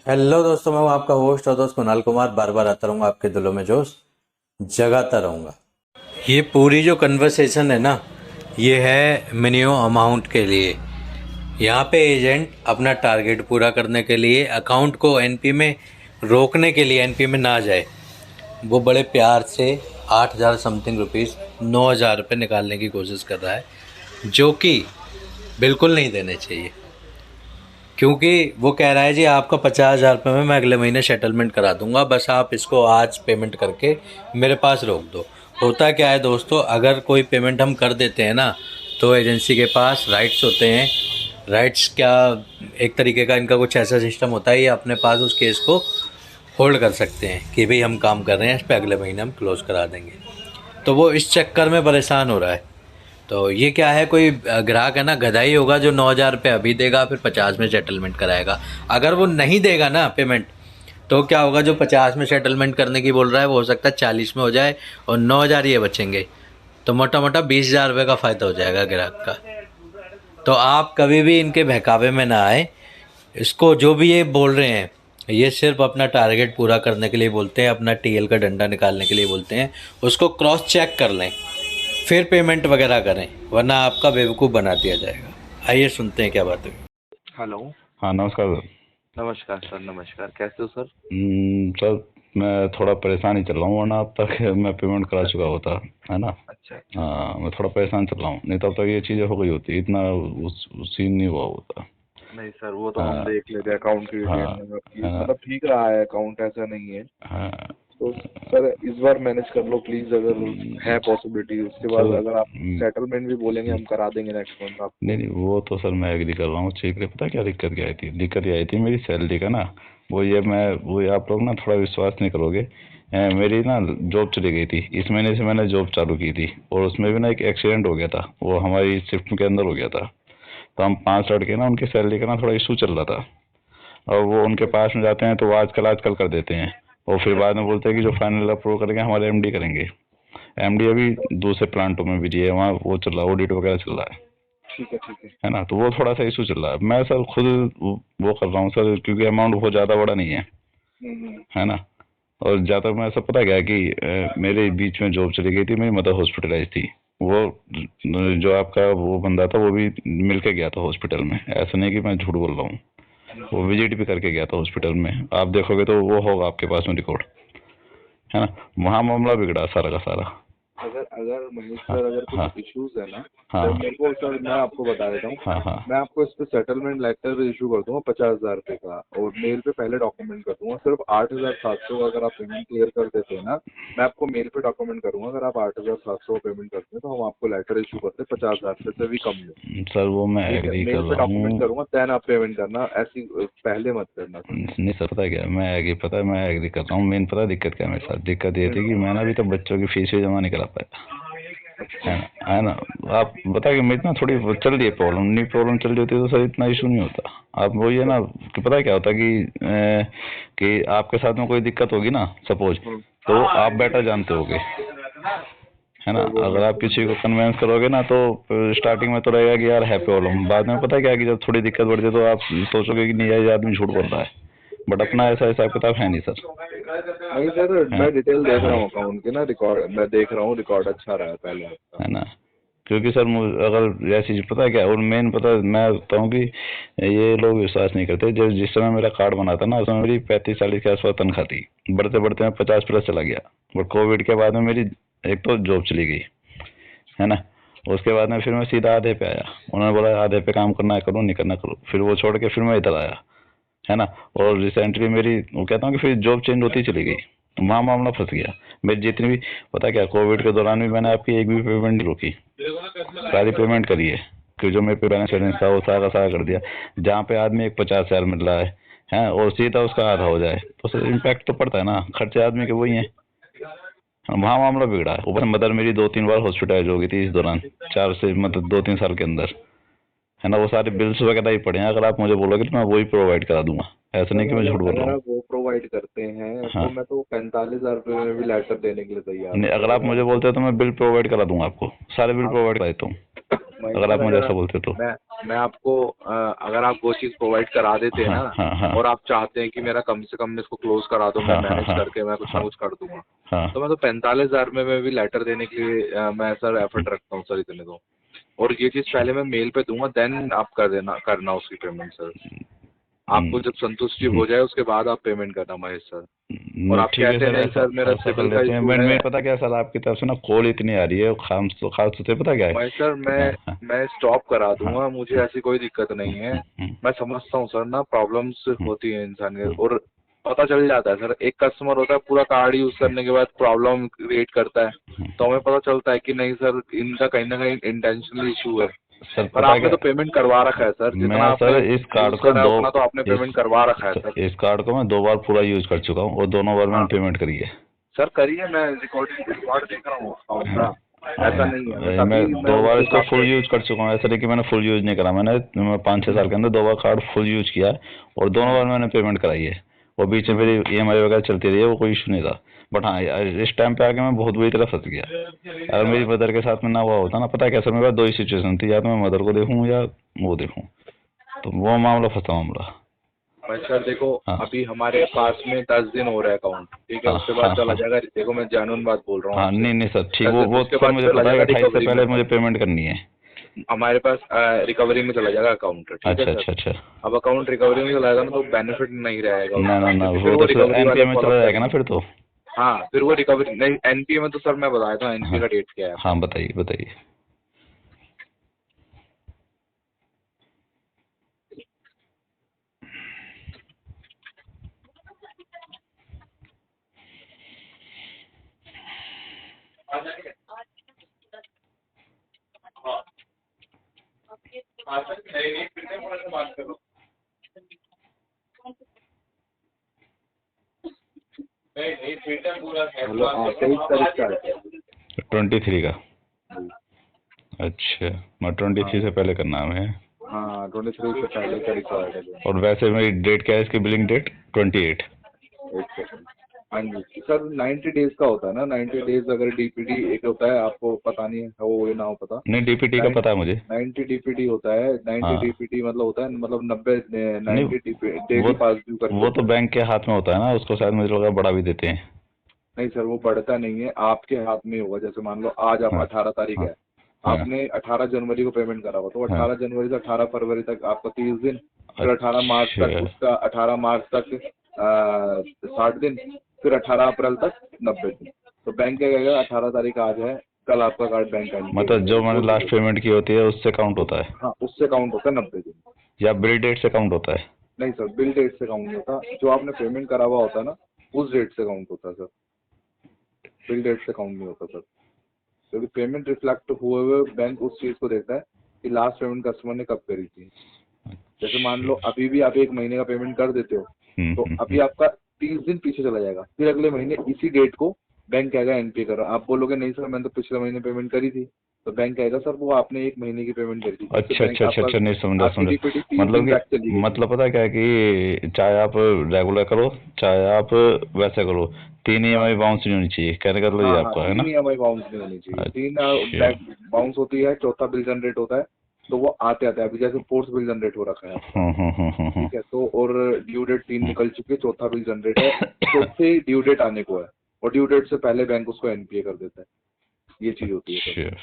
Hello दोस्तों, मैं हूं आपका होस्ट और दोस्त कुणाल कुमार। बार बार आता रहूँगा, आपके दिलों में जोश जगाता रहूँगा। ये पूरी जो कन्वर्सेशन है ना, ये है मिनिमम अमाउंट के लिए। यहाँ पे एजेंट अपना टारगेट पूरा करने के लिए, अकाउंट को एनपी में रोकने के लिए, एनपी में ना जाए, वो बड़े प्यार से 8,000 समथिंग रुपीज़, 9,000 रुपये निकालने की कोशिश कर रहा है, जो कि बिल्कुल नहीं देने चाहिए। क्योंकि वो कह रहा है जी आपका 50,000 रुपये में मैं अगले महीने सेटलमेंट करा दूंगा, बस आप इसको आज पेमेंट करके मेरे पास रोक दो। होता क्या है दोस्तों, अगर कोई पेमेंट हम कर देते हैं ना, तो एजेंसी के पास राइट्स होते हैं। राइट्स क्या, एक तरीके का इनका कुछ ऐसा सिस्टम होता है, ये अपने पास उस केस को होल्ड कर सकते हैं कि भाई हम काम कर रहे हैं इस पर, अगले महीने हम क्लोज़ करा देंगे। तो वो इस चक्कर में परेशान हो रहा है। तो ये क्या है, कोई ग्राहक है ना, गधा ही होगा जो 9,000 रुपये अभी देगा, फिर 50 में सेटलमेंट कराएगा। अगर वो नहीं देगा ना पेमेंट, तो क्या होगा, जो 50 में सेटलमेंट करने की बोल रहा है वो हो सकता है 40 में हो जाए और 9,000 ये बचेंगे। तो मोटा मोटा 20,000 रुपये का फ़ायदा हो जाएगा ग्राहक का। तो आप कभी भी इनके बहकावे में ना आए। इसको जो भी ये बोल रहे हैं, ये सिर्फ अपना टारगेट पूरा करने के लिए बोलते हैं, अपना टीएल का डंडा निकालने के लिए बोलते हैं। उसको क्रॉस चेक कर लें, फिर पेमेंट वगैरह करें, वरना आपका बेवकूफ़ बना दिया जाएगा। आइए सुनते हैं क्या बात है। हेलो। हाँ नमस्कार सर। नमस्कार सर, नमस्कार। कैसे हो सर? सर मैं थोड़ा परेशान ही चल रहा हूँ, वरना अब तक मैं पेमेंट करा चुका होता है ना। अच्छा अच्छा। हाँ मैं थोड़ा परेशान चल रहा हूँ, नहीं तब तक ये चीज़ें हो गई होती, इतना उस सीन नहीं हुआ होता। नहीं सर, वो तो हम हाँ देख लेते अकाउंट की डिटेल हाँ में आपकी, हाँ मतलब ठीक रहा है अकाउंट, ऐसा नहीं है। हाँ। तो सर इस बार मैनेज कर लो प्लीज, अगर है पॉसिबिलिटी। उसके बाद सर अगर आप सेटलमेंट भी बोलेंगे हम करा देंगे नेक्स्ट मंथ नहीं आपको। नहीं, वो तो सर मैं एग्री कर रहा हूँ, ठीक है। पता क्या दिक्कत क्या आई थी? दिक्कत ये आई थी मेरी सैलरी का ना। वो ये आप लोग ना थोड़ा विश्वास नहीं करोगे। मेरी ना जॉब चली गई थी, इस महीने से मैंने जॉब चालू की थी, और उसमें भी ना एक एक्सीडेंट हो गया था, वो हमारी शिफ्ट के अंदर हो गया था। तो हम 5 लड़के ना, उनकी सैलरी का ना थोड़ा इशू चल रहा था, और वो उनके पास में जाते हैं तो वो आजकल आजकल कर देते हैं, और फिर बाद में बोलते हैं कि जो फाइनल अप्रूव करेंगे हमारे एमडी करेंगे। एमडी अभी दूसरे प्लांटों में भी है, वहाँ वो चल रहा है, ऑडिट वगैरह चल रहा ठीक है ठीक है। है ना। तो वो थोड़ा सा इशू चल रहा है। मैं सर खुद वो कर रहा हूँ सर, क्योंकि अमाउंट बहुत ज़्यादा बड़ा नहीं हम्म। है ना। और ज़्यादा मैं सब पता क्या है कि मेरे बीच में जॉब चली गई थी, मेरी मदर हॉस्पिटलाइज थी। वो जो आपका वो बंदा था वो भी मिल के गया था हॉस्पिटल में, ऐसा नहीं कि मैं झूठ बोल रहा हूँ। वो विजिट भी करके गया था हॉस्पिटल में, आप देखोगे तो वो होगा आपके पास में रिकॉर्ड, है ना। वहाँ मामला बिगड़ा सारा का सारा। अगर अगर महेश हाँ सर, अगर कुछ हाँ इश्यूज है ना, हाँ सर मेरे को, सर मैं आपको बता देता हूँ। हाँ हाँ। मैं आपको इस पे सेटलमेंट लेटर इशू कर दूंगा 50,000 रुपये का, और मेल पे पहले डॉक्यूमेंट कर दूंगा। सिर्फ 8,700 अगर आप पेमेंट क्लियर कर देते हैं ना, मैं आपको मेल पे डॉक्यूमेंट करूंगा। अगर आप 8,700 पेमेंट करते हैं तो हम आपको लेटर इशू करते हैं 50,000 रुपये से भी कम में। सर वो मैं ठीक है, एग्री कर मेल पे रहा डॉक्यूमेंट हूँ। करूंगा, देन आप पेमेंट करना, ऐसी पहले मत करना सर। नहीं सर, पता है क्या, मैं एग्री कर रहा हूँ। मेन पता है दिक्कत क्या है मेरे साथ? दिक्कत ये थी कि मैंने अभी तक बच्चों की फीस भी जमा नहीं करा पाया, अच्छा। है ना। आप बताइए, मेरी ना थोड़ी वो चल रही है प्रॉब्लम, नहीं प्रॉब्लम चल रही होती तो सर इतना इशू नहीं होता। आप वो ये ना कि पता है क्या होता है कि आपके साथ में कोई दिक्कत होगी ना सपोज, तो आप बेटर जानते होगे, है ना। सर वो अगर मैं आप किसी समझ को कन्वेंस करोगे ना, तो स्टार्टिंग में तो रहेगा कि यार है प्रॉब्लम, बाद में पता है क्या कि जब थोड़ी दिक्कत बढ़ती है तो आप सोचोगे कि नहीं यार ये आदमी झूठ बोल रहा है। बट अपना ऐसा हिसाब किताब है नहीं सर। नहीं सर, है मैं डिटेल देख रहा हाँ, हूँ अकाउंट के ना, रिकॉर्ड मैं देख रहा हूँ, रिकॉर्ड अच्छा रहा है पहले आपका। है ना। क्योंकि सर अगर ऐसी चीज पता है क्या, और मेन पता है मैं बताता हूँ कि ये लोग विश्वास नहीं करते। जब जिस समय मेरा कार्ड बना था ना, उस समय मेरी 35-40 के आसपास तनख्वाह थी, बढ़ते बढ़ते मैं 50+ चला गया। बट कोविड के बाद में मेरी एक तो जॉब चली गई, है ना। उसके बाद में फिर मैं सीधा आधे पे आया। उन्होंने बोला आधे पे काम करना है करो, नहीं करना करो। फिर वो छोड़ के फिर मैं इधर आया, है ना। और रिसेंटली मेरी वो कहता हूँ कि फिर जॉब चेंज होती चली गई, तो वहाँ मामला फंस गया। मेरी जितनी भी पता क्या, कोविड के दौरान भी मैंने आपकी एक भी पेमेंट नहीं रोकी, सारी पेमेंट करी है। कि जो मेरे पे बैलेंस वैलेंस था वो सारा सारा कर दिया। जहाँ पे आदमी एक 50,000 मिल रहा है और सीधा उसका आधा हो जाए, तो सर इम्पैक्ट तो पड़ता है ना, खर्चे आदमी के वही हैं। वहाँ मामला बिगड़ा है। ऊपर मदर मेरी 2-3 बार हॉस्पिटलाइज हो गई थी इस दौरान, 4 से मतलब 2-3 साल के अंदर, है ना। वो सारे बिल्स वगैरह ही पड़े हैं, अगर आप मुझे बोलोगे तो मैं वही प्रोवाइड करा दूंगा, ऐसा नहीं सर कि मैं झूठ अगर बोल रहा अगर हूँ। आप वो प्रोवाइड करते हैं हाँ तो मैं तो 45,000 रुपये में भी लेटर देने के लिए तैयार नहीं, हूँ अगर सर, आप अगर मुझे आप। बोलते हो तो मैं बिल प्रोवाइड करा दूंगा, आपको सारे बिल आप प्रोवाइड करा देता हूँ। अगर आप मुझे ऐसा बोलते तो। मैं आपको अगर आप वो चीज़ प्रोवाइड करा देते हैं हाँ, हाँ, हाँ। ना, और आप चाहते हैं कि मेरा कम से कम इसको क्लोज करा दो, मैं हाँ, हाँ, मैनेज हाँ, करके मैं कुछ ना हाँ, कुछ कर दूंगा, हाँ। तो मैं तो 45,000 में मैं भी लेटर देने के लिए मैं सर एफर्ट रखता हूँ सर, इतने तो। और ये चीज़ पहले मैं मेल पे दूंगा, देन आप करना उसकी पेमेंट सर। आपको जब संतुष्टि हो जाए उसके बाद आप पेमेंट करना महेश सर। और आप ठीक है कहते सर, हैं नहीं ऐसा सर मेरा ऐसा कर सिविल का लेते हैं। इशू मैं है। पता क्या सर, आपकी तरफ से ना कॉल इतनी आ रही है, खास तौर से पता क्या है। महेश सर हाँ, हाँ, मैं स्टॉप करा हाँ, दूंगा, मुझे ऐसी कोई दिक्कत नहीं है। हम्म, मैं समझता हूँ सर ना, प्रॉब्लम्स हम्म, होती है इंसान के, हम्म, और पता चल जाता है सर। एक कस्टमर होता है पूरा कार्ड यूज करने के बाद प्रॉब्लम क्रिएट करता है, तो हमें पता चलता है कि नहीं सर इनका कहीं ना कहीं इंटेंशनल इशू है। सर पर पता आपने क्या, तो पेमेंट करवा रखा है सर, जितना मैं आपने सर इस कार्ड यूज को करा है दो उतना तो आपने पेमेंट करवा रखा है सर। इस कार्ड को मैं 2 बार पूरा यूज कर चुका हूँ और दोनों बार मैंने हाँ पेमेंट करी है। सर करिए, मैं रिकॉर्ड देख रहा हूँ account का। ऐसा नहीं है, मैं मैं तभी मैं 2 बार उस इसको हिसाब फुल से। यूज कर चुका हूँ, ऐसा नहीं कि मैंने फुल यूज नहीं करा। मैं 5-6 साल के अंदर 2 बार कार्ड फुल यूज किया है और दोनों बार मैंने पेमेंट कराई है। और बीच में मेरी EMI वगैरह चलती रही है, वो कोई इशू नहीं था। बट हाँ, इस टाइम पे आके मैं बहुत बुरी तरह फंस गया। अगर मेरी मदर के साथ में ना हुआ होता ना, पता है कैसा, मेरे पास 2 ही सिचुएशन थी, या तो मैं मदर को देखूँ या वो देखूँ, तो वो मामला फंसा मामला। भाई सर देखो, हाँ, अभी हमारे पास में 10 दिन हो रहा है अकाउंट, ठीक है, हाँ, उसके बाद हाँ, चला हाँ, जाएगा। देखो मैं जेन्युइन बात बोल रहा हूँ हाँ। आपसे। नहीं नहीं सर, ठीक, 10 दिन वो उसके सर बाद मुझे चला पता है जाएगा कि 28 से रिकवरी में। पहले मुझे पेमेंट करनी है। हमारे पास रिकवरी में चला जाएगा अकाउंट, ठीक है अच्छा, सर। अच्छा, अच्छा। अब अकाउंट रिकवरी में चला जाएगा ना, तो बेनिफिट नहीं रहेगा ना उसका, ना ना, क्योंकि फिर वो वो तो सर रिकवरी वाले NPA में फॉलो चला अप जाएगा ना करेंगे। फिर तो। हाँ फिर वो रिकवरी नहीं, एनपीए में तो सर मैं बताया था, एनपीए हाँ, का डेट क्या है आपका। हाँ, बताइए बताइए। हेलो, 23 तारीख का है। 23 का। अच्छा, मैं 23 से पहले करना है हमें। हाँ 23 से पहले का रिक्वायर्ड है। और वैसे मेरी डेट क्या है इसकी, बिलिंग डेट 28। एक सेकंड। हाँ जी सर, 90 डेज का होता है ना, 90 डेज अगर डीपीडी एक होता है, आपको पता नहीं है वो ये ना हो पता। नहीं, DPT का पता है मुझे। 90 डीपीडी होता है, 90 हाँ, डीपीडी मतलब होता है, मतलब 90 नहीं, 90 डेली वो पास ड्यू करके वो तो होता है। बैंक के हाथ में होता है ना, उसको शायद मुझे लगा बढ़ा भी देते हैं। नहीं सर, वो बढ़ता नहीं है, आपके हाथ में होगा। जैसे मान लो आज आप हाँ, 18 तारीख हाँ, है, हाँ, आपने 18 जनवरी को पेमेंट करा हुआ, तो हाँ। 18 जनवरी से 18 फरवरी तक आपका 30 दिन, फिर 18 मार्च अच्छा, तक उसका 18 मार्च तक 60 दिन, फिर 18 अप्रैल तक 90 दिन। तो बैंक क्या कहेगा, 18 तारीख आज है, कल आपका कार्ड बैंक का नहीं मतलब जो मैंने वो चीज़ लास्ट होती पेमेंट की होती है उससे काउंट होता है, है। हाँ उससे काउंट होता है 90 दिन। या बिल डेट से काउंट होता है? नहीं सर, बिल डेट से काउंट नहीं होता, जो आपने पेमेंट करा हुआ होता है ना, उस डेट से काउंट होता है सर, बिल डेट से काउंट नहीं होता सर। क्योंकि पेमेंट रिफ्लेक्ट हुए हुए बैंक उस चीज़ को देखता है कि लास्ट पेमेंट कस्टमर ने कब करी थी। जैसे मान लो अभी भी आप 1 महीने का पेमेंट कर देते हो, तो अभी आपका 30 दिन पीछे चला जाएगा, फिर अगले महीने इसी डेट को बैंक कहेगा एनपीए करो। आप बोलोगे नहीं सर मैंने तो पिछले महीने पेमेंट करी थी, तो बैंक कहेगा सर वो आपने 1 महीने की पेमेंट करी थी, अच्छा, अच्छा, अच्छा, अच्छा, नहीं समझा आपकी समझा। डीपीडी 30 मतलब दिन बैक चली कि गई थी। मतलब पता है क्या है कि चाहे आप रेगुलर करो, चाहे आप वैसे करो, 3 हाँ EMI बाउंस नहीं होनी चाहिए, कहने का मतलब ये हाँ हाँ, आपका है 3 ना? ईएमआई बाउंस नहीं होनी चाहिए, 3 अच्छा। बैक बाउंस होती है, चौथा बिल जनरेट होता है, तो वो आते आते अभी जैसे फोर्थ बिल जनरेट हो रखा है आपका, ठीक है, तो और ड्यू डेट 3 निकल चुकी है, चौथा बिल जनरेट है, चौथे ड्यू डेट आने को है, और ड्यू डेट से पहले बैंक उसको एनपीए कर देता है। ये चीज होती है सर, अच्छा,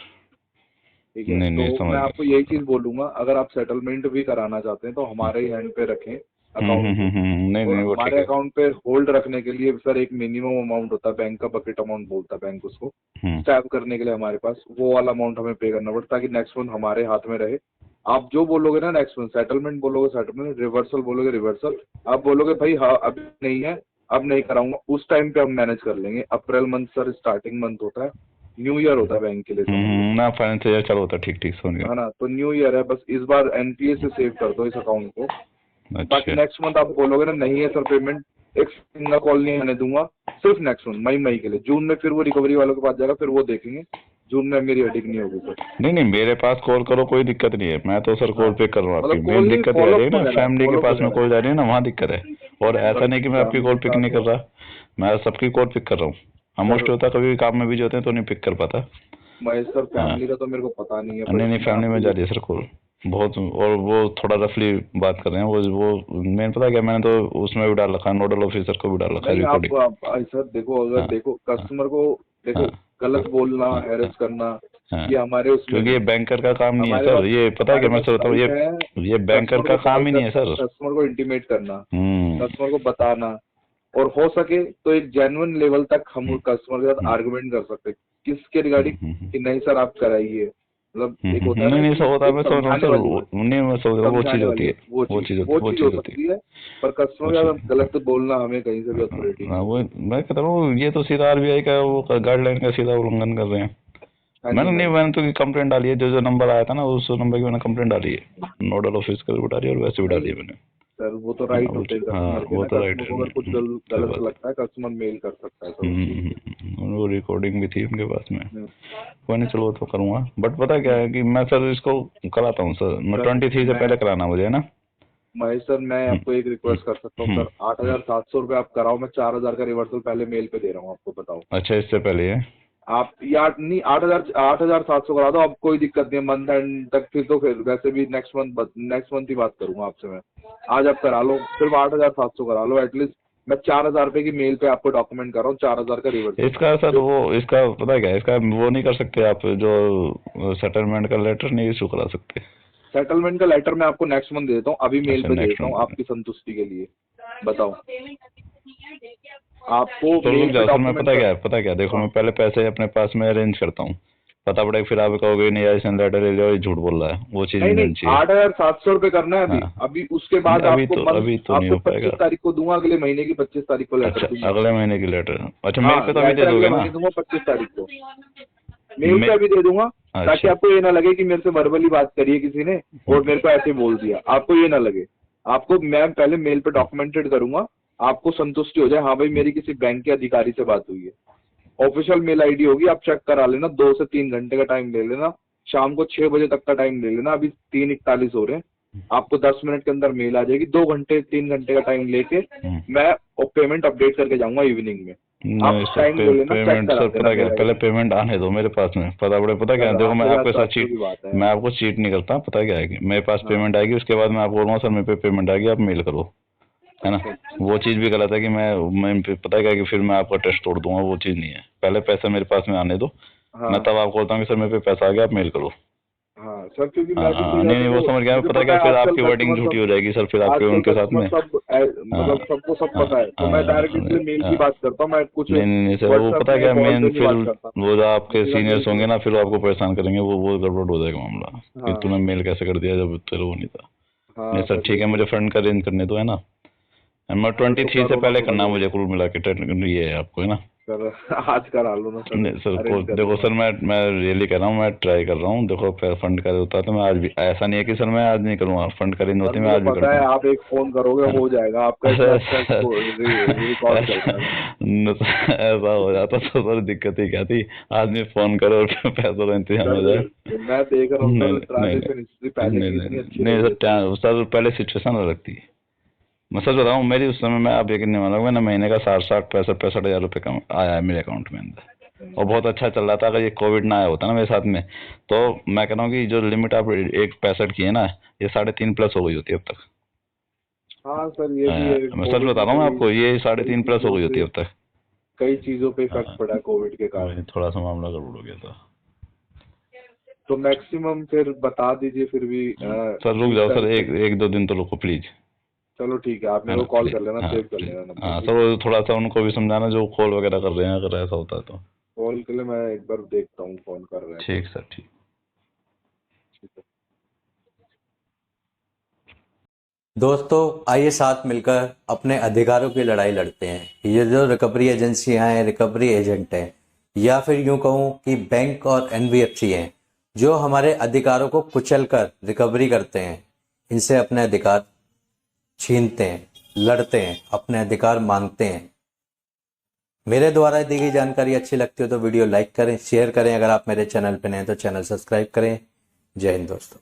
ठीक है। नहीं तो नहीं, समझ मैं गया आपको यही चीज बोलूंगा, अगर आप सेटलमेंट भी कराना चाहते हैं तो हमारे ही हैंड पे रखें अकाउंट को। नहीं और नहीं, वो ठीक हमारे है। अकाउंट पे होल्ड रखने के लिए सर एक मिनिमम अमाउंट होता है, बैंक का बकेट अमाउंट बोलता है बैंक उसको, हम्म, स्टैब करने के लिए हमारे पास वो वाला अमाउंट हमें पे करना पड़ता है, ताकि नेक्स्ट मंथ हमारे हाथ में रहे। आप जो बोलोगे ना नेक्स्ट मंथ, सेटलमेंट बोलोगे सेटलमेंट, रिवर्सल बोलोगे रिवर्सल, आप बोलोगे भाई हाँ अभी नहीं है, अब नहीं कराऊंगा, उस टाइम पे हम मैनेज कर लेंगे। April month sir starting month होता है, न्यू ईयर होता है बैंक के लिए, समझ लो, ना फाइनेंस ईयर चालू होता है, ठीक ठीक, समझ गया। है ना। तो न्यू ईयर है, बस इस बार एनपीए से सेव कर दो इस अकाउंट को। बाकी अच्छा, नेक्स्ट मंथ आप बोलोगे ना नहीं है सर पेमेंट, एक सिंगल कॉल नहीं आने दूंगा, सिर्फ नेक्स्ट मंथ मई के लिए। जून में फिर वो रिकवरी वालों के पास जाएगा, फिर वो देखेंगे, जून में मेरी हेडिंग नहीं होगी सर। नहीं नहीं, मेरे पास कॉल करो, कोई दिक्कत नहीं है, मैं तो सर कॉल हाँ पिक कर रहा हूँ आपकी। मतलब मेन कॉल नहीं, दिक्कत ये आ फॉलो रही है अप हो ना, जाना है, फैमिली के फॉलो अप हो पास में जाना कॉल जा रही है ना, वहाँ दिक्कत है। और है ऐसा सर, नहीं कि मैं आपकी फैमिली कॉल के पिक नहीं साथ कर हो। रहा, मैं सबकी कॉल पिक कर रहा हूँ। हम मोस्ट होता कभी काम में बिजी होते हैं तो नहीं पिक कर पाता। महेश सर फैमिली का तो मेरे को पता नहीं है, नहीं फैमिली में जा रही है सर कॉल बहुत, और वो थोड़ा रफली बात कर रहे हैं। वो मैंने पता क्या, मैंने तो उसमें भी डाल रखा है, नोडल ऑफिसर को भी डाल रखा है नहीं रिकॉर्डिंग। आप सर देखो, अगर हाँ, देखो कस्टमर को देखो हाँ, गलत बोलना, हाँ, हैरेस करना, हाँ, ये हमारे उसमें क्योंकि ये नहीं है। बैंकर का काम नहीं है हमारे सर, पास ये पता है क्या, हमारे मैं पास सर बताऊँ, राइट है ये बैंकर कस्टमर का को काम कॉल ही नहीं है करना, सर। कस्टमर को इंटीमेट करना, हम्म कस्टमर को बताना, और हो सके तो एक जेन्युइन लेवल तक हम हम्म, कस्टमर के साथ हम्म, आर्गुमेंट कर सकते हैं किसके रिगार्डिंग, हम्म, कि नहीं सर आप कराइए, मतलब एक होता है नहीं ना नहीं कि सब होता है, एक मैं समझ रहा हूँ समझाने सर, वाली बात, नहीं मैं समझ रहा हूँ, वो चीज़ समझाने होती वाली है, बात, वो चीज वो चीज़ हो होती है, सकती है, पर वो कस्टमर के चीज़। साथ गलत बोलना हमें कहीं से भी अथॉरिटी नहीं हाँ, वो होती। मैं कहता हूँ ये तो सीधा आरबीआई का वो गाइडलाइन का सीधा उल्लंघन कर रहे हैं। हाँ जी, हाँ जी। मैंने तो कंप्लेंट डाली है, जो नंबर आया था ना उस नंबर की मैंने कंप्लेंट डाली है, नोडल ऑफिस का भी डाली है और वैसे भी डाली नहीं है मैंने। सर, वो तो हाँ राइट होते हैं हाँ, कस्टमर के वो ना, तो राइट कस्टमर है, को अगर कुछ सही गलत बात है। लगता है कस्टमर मेल कर सकता है सर उस चीज के वो रिकॉर्डिंग भी थी उनके पास में। लिए। कोई नहीं, चलो वो तो करूँगा, बट पता क्या है कि मैं सर इसको कराता हूँ सर, मैं सर 23 से मैं पहले कराना मुझे, है ना। महेश सर, मैं हम्म, आपको एक हम्म, रिक्वेस्ट कर सकता हूँ हम्म, सर, 8,700 रुपये आप कराओ, मैं 4,000 का रिवर्सल पहले मेल पे दे रहा हूँ आपको, बताओ। अच्छा इससे पहले है। आप या नहीं, 8,700 करा दो, अब कोई दिक्कत नहीं है, मंथ एंड तक फिर तो फिर वैसे भी नेक्स्ट मंथ ही बात करूंगा आपसे मैं। आज आप करा लो, सिर्फ 8,700 करा लो एटलीस्ट। मैं 4,000 रुपये की मेल पे आपको डॉक्यूमेंट कर रहा हूँ, 4,000 का रिवर्सल। इसका सर जो वो इसका पता क्या है, इसका वो नहीं कर सकते आप, जो सेटलमेंट का लेटर नहीं इशू करा सकते। सेटलमेंट का लेटर मैं आपको नेक्स्ट मंथ दे देता हूँ, अभी मेल अच्छा पे दे नेक्स्ट देता हूँ मंथ। आपकी संतुष्टि के लिए। बताओ, आपको तो रुक मेल पे जाओ सर, मैं डॉक्यूमेंट कर। पता क्या देखो, हाँ मैं पहले पैसे अपने पास में अरेंज करता हूँ, पता पड़ेगा फिर आप कहोगे नहीं यार इसने लेटर ले लिया और ये झूठ बोल रहा है, वो चीज़ भी नहीं नहीं नहीं, होनी चाहिए। 8,700 रुपये करना है अभी, हाँ, अभी उसके नहीं बाद आपको मंथ, अभी तो नहीं आपको हो 25 पाएगा। तारीख को दूंगा, अगले महीने की 25 तारीख को लेटर अच्छा दूंगा। अगले महीने की लेटर, अच्छा मेल हाँ, पे तो अभी दे लेटर अगले दोगे ना। महीने दूंगा 25 तारीख को, मेल पे मे अभी दे दूंगा, ताकि अच्छा। आपको ये ना लगे कि मेरे से वर्बली बात करिए किसी ने और मेरे को ऐसे बोल दिया, आपको ये ना लगे। आपको मैं पहले मेल पे डॉक्यूमेंटेड करूंगा, आपको संतुष्टि हो जाए, हाँ भाई मेरी किसी बैंक के अधिकारी से बात हुई है। ऑफिशियल मेल आईडी होगी, आप चेक करा लेना, 2 से 3 घंटे का टाइम ले लेना, शाम को 6 बजे तक का टाइम ले लेना, अभी 3:41 हो रहे हैं, आपको 10 मिनट के अंदर मेल आ जाएगी, 2 घंटे 3 घंटे का टाइम लेके मैं पेमेंट अपडेट करके जाऊंगा इवनिंग में। आप नहीं सर टाइम ले लेना, चेक पेमेंट करा सर देना पता क्या, मेल पहले आईडी। पेमेंट आने दो मेरे पास में, पता क्या सर देखो, मैं आपके साथ 8,700 चीट, की बात है मैं यार। आपको चीट नहीं करता, पता क्या है कि मेरे पास हाँ, पेमेंट आएगी उसके बाद मैं आपको बोलूँगा सर मेरे पे पेमेंट आ गई आप मेल करो, है ना। अच्छा अच्छा। वो चीज़ भी गलत है कि मैं पता क्या है कि फिर मैं आपका टेस्ट तोड़ दूंगा, वो चीज़ नहीं है, पहले पैसा मेरे पास में आने दो, मैं हाँ तब आपको बोलता हूँ कि सर मेरे पे पैसा आ गया आप मेल करो। हाँ सर, क्योंकि हाँ मैं भी हाँ, कई नहीं बार नहीं वो देखो, समझ गया, मुझे पता पता क्या है फिर आजकल आपकी वर्डिंग कस्टमर झूठी सब, हो जाएगी सर, फिर आपके आजकल उनके साथ कस्टमर में। सब हाँ मतलब सबको सब हाँ पता है, तो हाँ मैं डायरेक्टली हाँ इसलिए मेल की हाँ। बात करता हूँ, मैं कुछ नहीं सर वो व्हाट्सएप पता में क्या कॉल मेन पे नहीं फिर बात करता। वो जो आपके मुझे मेल सीनियर्स पे होंगे बात। ना फिर वो आपको परेशान करेंगे, वो गड़बड़ हो जाएगा मामला कि हाँ तूने मेल कैसे कर दिया जब तेरे वो नहीं था। नहीं हाँ सर सर, ठीक है, यही मुझे है। फंड का अरेंज करने दो, है ना। मैं सर तो 23 से करो ना पहले थोड़ा करना जल्दी। मुझे कुल मिला के ये है आपको, है ना। सर आज करा लो ना सर, नहीं सर को अरेंज कर देखो लूंगा। सर, मैं रियली कर रहा हूँ, मैं ट्राई कर रहा हूँ, देखो फंड का होता है तो मैं आज भी, ऐसा नहीं है कि सर मैं आज नहीं करूँगा, फंड का अरेंज सर होती मैं मुझे आज भी पता करता है हूँ, आप एक फोन करोगे है ना। हो जाएगा, आपका अरे इतना अच्छा सर, रिकॉर्ड चल रहा है सर। ऐसा हो जाता तो सर दिक्कत ही क्या थी, आदमी फोन करो और पैसों का इंतजाम हो जाए। सर मैं देख रहा हूँ नहीं सर, नहीं ट्रांजेक्शन हिस्ट्री पहले नहीं की नहीं इतनी अच्छी नहीं रही सर है सर। सर पहले सिचुएशन अलग थी, मैं सच बताऊँ मेरी उस समय, मैं आप यकीन नहीं मानोगे ना, महीने का 60-65 हज़ार रुपये कम आया है मेरे अकाउंट में अंदर, और बहुत अच्छा चल रहा था। अगर ये कोविड ना आया होता ना मेरे साथ में, तो मैं कह रहा हूँ कि जो लिमिट आप 1.65 की है ना, ये 3.5 प्लस हो गई होती है अब तक। हाँ सर, ये भी है, मैं सच कोविड बता में रहा हूँ कई आपको, ये कई 3.5 प्लस हो चीजों गई होती से है अब तक। कई चीजों पे इफेक्ट हाँ, पड़ा है कोविड के कारण। वही थोड़ा सा मामला गड़बड़ हो गया था। तो मैक्सिमम फिर बता दीजिए फिर भी सर रुक 30 जाओ सर, तारीख तक। एक दो दिन तो रुको प्लीज, चलो ठीक है, आप है मेरे ना को कॉल प्लीज, कर लेना, हाँ सेव कर प्लीज, लेना नंबर, हाँ ठीक सर है। वो थोड़ा सा उनको भी समझाना जो कॉल वगैरह कर रहे हैं, अगर ऐसा होता है तो। कॉल के लिए मैं एक बार देखता हूँ कौन कर रहा है तो। ठीक सर ठीक। ठीक है। दोस्तों आइए साथ मिलकर अपने अधिकारों की लड़ाई लड़ते हैं। ये जो रिकवरी एजेंसियां हैं, रिकवरी एजेंट हैं, या फिर यूं कहूं कि बैंक और एनबीएफसी हैं, जो हमारे अधिकारों को कुचलकर रिकवरी करते हैं, इनसे अपने अधिकार छीनते हैं, लड़ते हैं, अपने अधिकार मांगते हैं। मेरे द्वारा दी गई जानकारी अच्छी लगती हो तो वीडियो लाइक करें, शेयर करें। अगर आप मेरे चैनल पर नए हैं तो चैनल सब्सक्राइब करें। जय हिंद दोस्तों।